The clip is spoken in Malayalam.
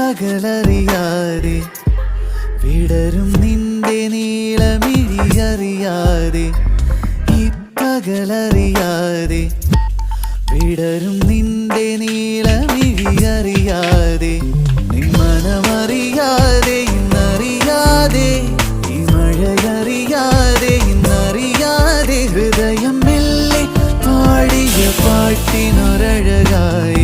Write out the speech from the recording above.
പകലറിയാതെ വിടരും നിന്റെ നീളമിഴിയറിയാതെ ഈ പകലറിയാതെ വിടരും നിന്റെ നീളമിഴിയറിയാതെ നിൻ മനമറിയാതെ ഇന്നറിയാതെ ഈ മഴയറിയാതെ ഇന്നറിയാതെ ഹൃദയം മെല്ലെ പാടിയ പാട്ടിനൊരഴകായി